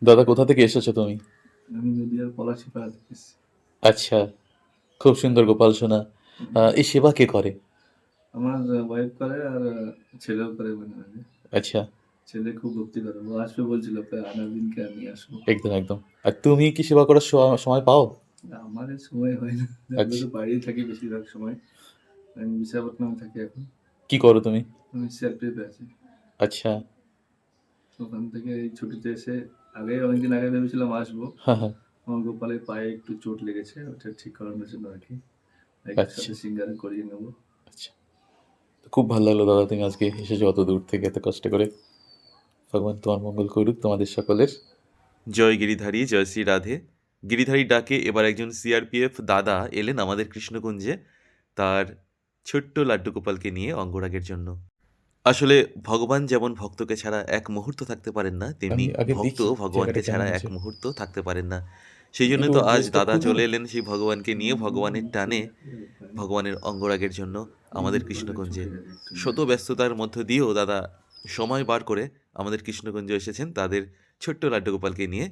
দাদা, কোথা থেকে এসেছো তুমি? আমি নদীয়ার পলাশিপাড়া থেকে এসেছি। আচ্ছা, খুব সুন্দর গোপাল সোনা। এই সেবা কে করে? আমার ওয়াইফ করে আর ছেলেও করে মাঝে মাঝে। আচ্ছা। ছেলে খুব ভক্তি করে, ও আসবে বলছিল, প্রায় আনার দিনকে আর নিয়ে আসবো। একদম একদম। আর তুমি কি সেবা করার সময় পাও? আমার আর সময় হয় না, আমরা আচ্ছা। তো বাইরেই থাকি বেশিরভাগ সময়। আমি বিশাখাপত্তনমে থাকি এখন। কি করো তুমি? আমি সিআরপিএফে আছি। আচ্ছা। ওখান থেকে এই ছুটিতে এসে আগে অনেকদিন আগে ভেবেছিলাম আসবো। হ্যাঁ হ্যাঁ। আমার গোপালের পায়ে একটু চোট লেগেছে, ওটা ঠিক করানোর জন্য আর কি। একটু আচ্ছা সাথে সিঙ্গারে করিয়ে নেবো। আচ্ছা। তো খুব ভালো লাগলো দাদা, তুমি আজকে এসেছো অত দূর থেকে এত কষ্ট করে। ভগবান তোমার মঙ্গল করুক তোমাদের সকলের। জয় গিরিধারী, জয় শ্রী রাধে। গিরিধারী ডাকে এবার একজন সিআরপিএফ দাদা এলেন আমাদের কৃষ্ণকুঞ্জে তার ছোট্ট লাড্ডু গোপালকে নিয়ে অঙ্গরাগের জন্য। আসলে ভগবান যেমন ভক্তকে ছাড়া এক মুহূর্ত থাকতে পারেন না, তেমনি আমি আগে ভক্ত দেখি জায়গাটা ভগবানকে ছাড়া কেমন এক আছে। মুহূর্ত থাকতে পারেন না। সেই জন্য একটু তো ওর আজ ড্রেসটা দাদা খুলবো? চলে এলেন সেই ভগবানকে নিয়ে ভগবানের টানে ভগবানের অঙ্গরাগের জন্য আমাদের কৃষ্ণকুঞ্জে। শত ব্যস্ততার মধ্য দিয়েও দাদা সময় বার করে আমাদের কৃষ্ণকুঞ্জে এসেছেন তাদের ছোট্ট লাড্ডু গোপালকে নিয়ে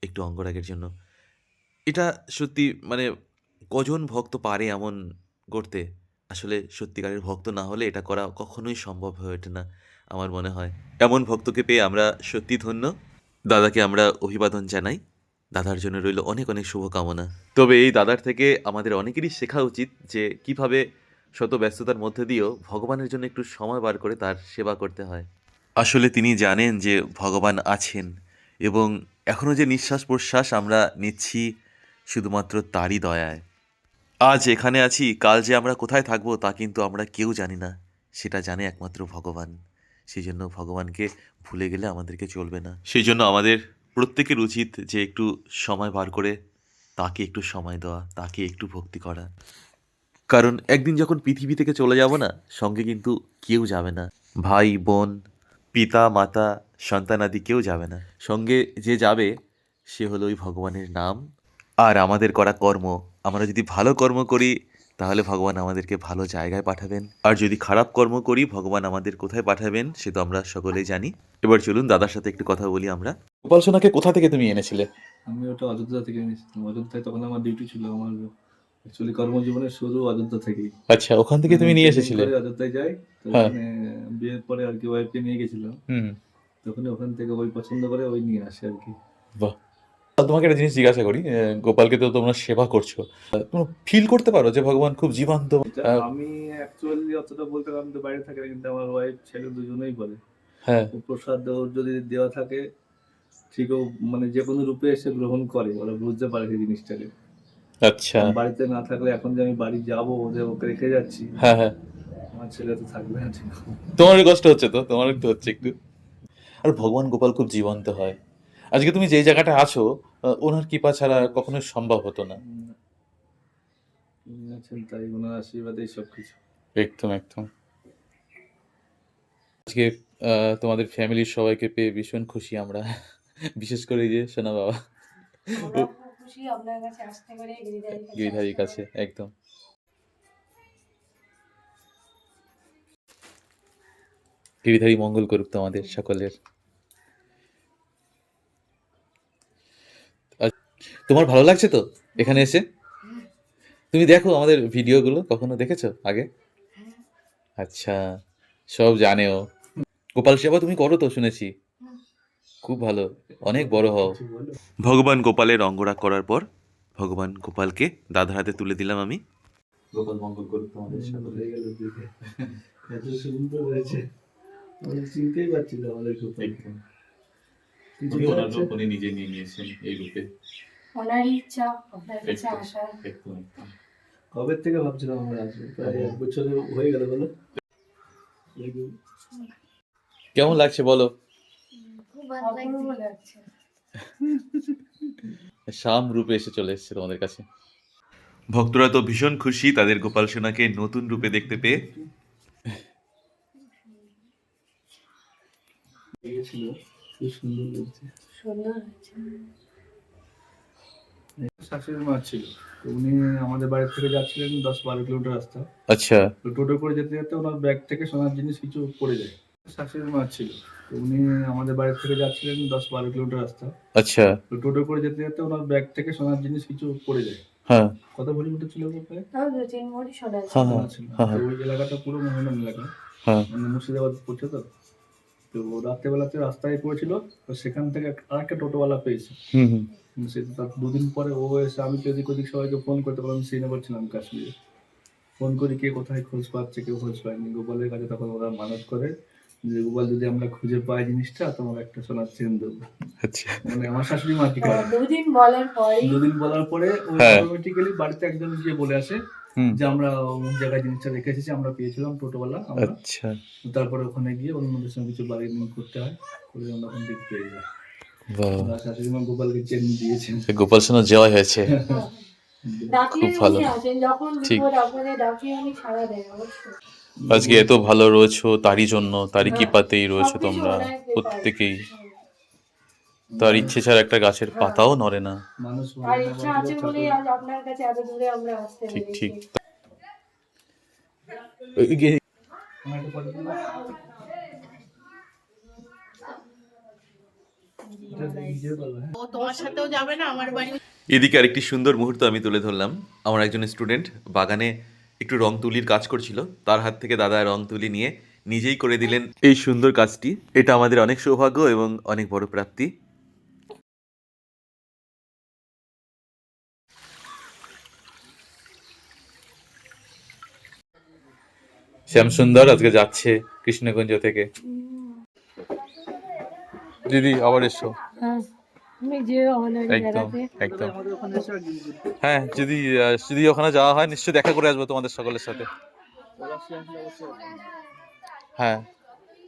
একটু অঙ্গরাগের জন্য। এটা সত্যি মানে কজন ভক্ত পারে এমন করতে? আসলে সত্যিকারের ভক্ত না হলে এটা করা কখনোই সম্ভব হয়ে ওঠে না, আমার মনে হয়। এমন ভক্তকে পেয়ে আমরা সত্যি ধন্য। দাদাকে আমরা অভিবাদন জানাই। দাদার জন্য রইল অনেক অনেক শুভকামনা। তবে এই দাদার থেকে আমাদের অনেকেরই শেখা উচিত যে কিভাবে শত ব্যস্ততার মধ্যে দিয়েও ভগবানের জন্য একটু সময় বার করে তার সেবা করতে হয়। আসলে তিনি জানেন যে ভগবান আছেন এবং এখনও যে নিঃশ্বাস প্রশ্বাস আমরা নিচ্ছি শুধুমাত্র তারই দয়ায়। আজ এখানে আছি, কাল যে আমরা কোথায় থাকবো তা কিন্তু আমরা কেউ জানি না, সেটা জানে একমাত্র ভগবান। সেই জন্য ভগবানকে ভুলে গেলে আমাদেরকে চলবে না। সেই জন্য আমাদের প্রত্যেকের উচিত যে একটু সময় বার করে তাকে একটু সময় দেওয়া, তাকে একটু ভক্তি করা। কারণ একদিন যখন পৃথিবী থেকে চলে যাব না, সঙ্গে কিন্তু কেউ যাবে না। ভাই বোন, পিতা মাতা, সন্তানাদি কেউ যাবে না। সঙ্গে যে যাবে সে হলো ওই ভগবানের নাম আর আমাদের করা কর্ম। আমরা যদি ভালো কর্ম করি তাহলে ভগবান আমাদেরকে ভালো জায়গায় পাঠাবেন, আর যদি খারাপ কর্ম করি ভগবান আমাদের কোথায় পাঠাবেন সে তো আমরা সকলেই জানি। এবার চলুন দাদার সাথে একটু কথা বলি আমরা। গোপাল সোনাকে কোথা থেকে তুমি এনেছিলে? আমি ওটা অযোধ্যা থেকে এনেছিলাম। অযোধ্যায় তখন আমার ডিউটি ছিল। আমার অ্যাকচুয়ালি কর্মজীবনের শুরু অযোধ্যা থেকেই। আচ্ছা, ওখান থেকে তুমি নিয়ে ট্রেনিং এসেছিলে? করে অযোধ্যায় যাই। তো হ্যাঁ। ওখানে বিয়ের পরে আর কি ওয়াইফকে নিয়ে গেছিলাম। হুম। তখন ওখান থেকে ওই পছন্দ করে ওই নিয়ে আসে আর কি। বাহ। তোমাকে একটা জিনিস জিজ্ঞাসা করি, গোপালকে তো তোমরা সেবা করছো, তোমরা ফিল করতে পারো যে ভগবান খুব জীবন্ত? এটা আমি অ্যাকচুয়ালি অতটা বলতে পারলাম, তো বাইরে থাকে না, কিন্তু আমার ওয়াইফ ছেলে দুজনেই বলে। হ্যাঁ। ও প্রসাদ ওর যদি দেওয়া থাকে ঠিক ও মানে যে কোনো রূপে এসে গ্রহণ করে, ওরা বুঝতে পারে সেই জিনিসটাকে। আচ্ছা। বাড়িতে না থাকলে এখন যে আমি বাড়ি যাবো, ওদের ওকে রেখে যাচ্ছি, হ্যাঁ হ্যাঁ। আমার ছেলে তো থাকবে না ঠিক। তোমারও কষ্ট হচ্ছে তো, তোমার একটু হচ্ছে একটু। আর ভগবান গোপাল খুব জীবন্ত হয়। আজকে তুমি যেই জায়গাটা আছো, ওনার কৃপা ছাড়া কখনোই সম্ভব হতো না। উনি আছেন তাই, ওনার আশীর্বাদেই সবকিছু। একদম একদম। আজকে তোমাদের ফ্যামিলির সবাইকে পেয়ে ভীষণ খুশি আমরা, বিশেষ করে এই যে সোনা বাবা। ও আমরাও খুব খুশি আপনার কাছে আসতে পেরে, গিরিধারীর কাছে গিরিধারীর আসতে কাছে পেরে। একদম। গিরিধারী মঙ্গল করুক তোমাদের সকলের। আর তোমার ভালো লাগছে তো এখানে এসে? তুমি দেখো আমাদের ভিডিওগুলো, কখনো দেখেছো আগে? আচ্ছা, সব জানেও। গোপাল সেবা তুমি করো তো শুনেছি, খুব ভালো, অনেক বড় হও। কিছু বলো। ভগবান গোপালের অঙ্গরাগ করার পর ভগবান গোপালকে দাদার হাতে তুলে দিলাম আমি। গোপাল মঙ্গল করুক তোমাদের সকলের। হয়ে গেল দিকে। এত সুন্দর হয়েছে, আমি চিনতেই পারছি না আমাদের গোপাল। একদম। কিছু উনি নিজে নিয়ে নিয়েছেন এই রূপে। ওনারই ইচ্ছা আপনার কাছে একদম আসার। একদম একদম। কবে থেকে ভাবছিলাম আমরা আসবো, প্রায় 1 বছর হয়ে গেল বলো। কেমন লাগছে বলো? খুব ভালো অপূর্ব লাগছে। শাম রূপে এসে চলে এসেছে তোমাদের কাছে। ভক্তরা তো ভীষণ খুশি তাদের গোপাল সোনাকে নতুন রূপে দেখতে পেয়ে। লেগেছিল, খুব সুন্দর লাগছে। সুন্দর হয়েছে। শাশুড়ি মা ছিল, তো উনি আমাদের বাড়ি থেকে যাচ্ছিলেন 10-12 কিলোমিটার রাস্তা। আচ্ছা। তো টোটো করে যেতে যেতে ওনার ব্যাগ থেকে সোনার জিনিস কিছু পড়ে যায়। শাশুড়ি মা ছিল, তো উনি আমাদের বাড়ি থেকে যাচ্ছিলেন 10-12 কিলোমিটার রাস্তা। আচ্ছা। তো টোটো করে যেতে যেতে ওনার ব্যাগ থেকে সোনার জিনিস কিছু পড়ে যায়। হ্যাঁ কত ভরি উঠে ছিল প্রায়? তাও 2-3 ভরি সোনা ছিল। হ্যাঁ সোনা ছিল। হ্যাঁ তো ওই এলাকাটা পুরো মহিলাম এলাকা, হ্যাঁ। মানে মুর্শিদাবাদ পড়ছে তো। তো রাত্রেবেলাতে রাস্তায় পড়েছিল, তো সেখান থেকে আরেকটা টোটোওয়ালা পেয়েছে। হুম হুম। সে তার 2 দিন পরে ও এসে, আমি তো এদিক ওদিক সবাইকে ফোন করতে পারলাম, শ্রীনগর ছিলাম কাশ্মীরে। ফোন করি কে কোথায় খোঁজ পাচ্ছে, কেউ খোঁজ পায়নি। গোপালের কাছে তখন ওরা মানত করে যে গোপাল যদি আমরা খুঁজে পাই জিনিসটা তোমার একটা সোনার চেন দেবো। আচ্ছা। মানে আমার শাশুড়ি মা কি করে, 2 দিন বলার পরেই 2 দিন বলার পরে ওই হ্যাঁ। অটোমেটিক্যালি বাড়িতে একজন গিয়ে বলে আসে হুম। যে আমরা অমুক জায়গায় জিনিসটা রেখে এসেছি, আমরা পেয়েছিলাম টোটোওয়ালা আমরা। আচ্ছা। তারপরে ওখানে গিয়ে অন্যদের সঙ্গে কিছু বার্গেনিং করতে হয়, করে আমরা ওখান থেকে পেয়ে যাই। বাহ, আমার শাশুড়ি মা গোপালকে চেন দিয়েছেন। গোপাল সোনা জয় হয়েছে। ডাকলে খুব ভালো। উনি আসেন, যখন ঠিক। বিপদ আপদে ডাকি উনি সাড়া দেন অবশ্যই। আজকে এত ভালো রয়েছো তারই জন্য, তারই কৃপাতেই রয়েছো সবকিছু তোমরা ওনার কৃপায়। প্রত্যেকেই। তার ইচ্ছে ছাড়া একটা গাছের পাতাও নড়ে না। মানুষ আর ইচ্ছা আছে বলেই আজ আপনার কাছে এত দূরে আমরা আসতে ঠিক পেরেছি। ঠিক। ওই গে- ও তোমার সাথেও যাবে না আমার বাড়ি। এদিকে আরেকটি সুন্দর মুহূর্ত আমি তুলে ধরলাম। আমার একজন স্টুডেন্ট বাগানে একটু রং তুলির কাজ করছিল, তার হাত থেকে দাদা রং তুলি নিয়ে নিজেই করে দিলেন এই সুন্দর কাজটি। এটা আমাদের অনেক সৌভাগ্য এবং অনেক বড় প্রাপ্তি। শ্যাম সুন্দর আজকে যাচ্ছে কৃষ্ণগঞ্জ থেকে। দিদি আবার এসো। হ্যাঁ, আমি যে আমাদের একদম জায়গাতে একদম। আমাদের ওখানে এসে একদিন ঘুরতে। হ্যাঁ, যদি যদি ওখানে যাওয়া হয় নিশ্চয়ই দেখা করে আসবো তোমাদের সকলের সাথে। অবশ্যই আসলে অবশ্যই আসবেন। হ্যাঁ,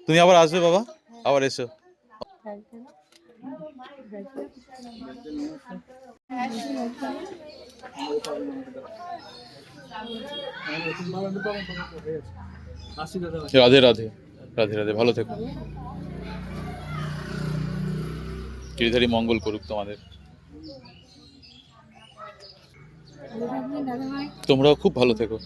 তুমি আবার আসবে বাবা, আবার এসো। আসি দাদা। রাধে রাধে, রাধে রাধে, ভালো থেকো। গিরিধারী মঙ্গল করুক তোমাদের। তোমরাও খুব ভালো থেকো।